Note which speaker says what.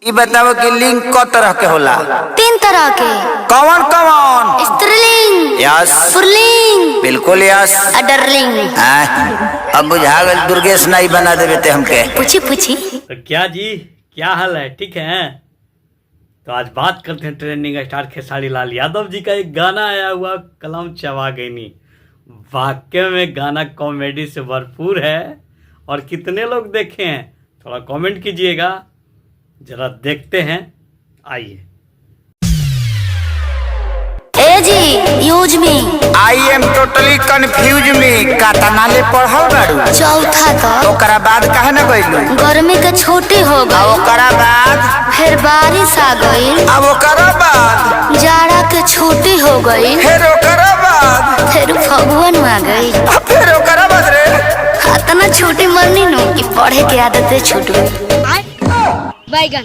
Speaker 1: ई बताओ कि लिंग क तरह के होला?
Speaker 2: 3 तरह के।
Speaker 1: कौन कौन?
Speaker 2: स्त्रीलिंग,
Speaker 1: यस,
Speaker 2: पुल्लिंग,
Speaker 1: बिल्कुल यस,
Speaker 2: अडरलिंग।
Speaker 1: अब बुझा गल, दुर्गेश नहीं बना देवे ते हमके।
Speaker 2: पूछी पूछी।
Speaker 3: तो क्या जी, क्या हाल है? ठीक है। तो आज बात करते हैं ट्रेंडिंग स्टार खेसारी लाल यादव जी का एक गाना आया हुआ, कलम चवागेनी। वाकई में गाना कॉमेडी से भरपूर है। और कितने लोग देखे हैं थोड़ा कमेंट कीजिएगा, जरा देखते हैं। आइए।
Speaker 2: ए जी, use me.
Speaker 1: I am totally confuse में। कातना ले पढ़ल बाड़ू?
Speaker 2: चौथा तक।
Speaker 1: ओकरा बाद काहे न गइलू?
Speaker 2: गर्मी के छुट्टी हो गई।
Speaker 1: ओकरा बाद
Speaker 2: फिर बारिश आ गई।
Speaker 1: अब ओकरा बाद
Speaker 2: जाड़ा के छुट्टी हो गई।
Speaker 1: फिर ओकरा बाद
Speaker 2: फिर फगुन आ गई।
Speaker 1: फिर ओकरा बाद रे
Speaker 2: इतना छुट्टी मरनी नो कि पढ़े के आदत छूट गई।
Speaker 4: बैगन।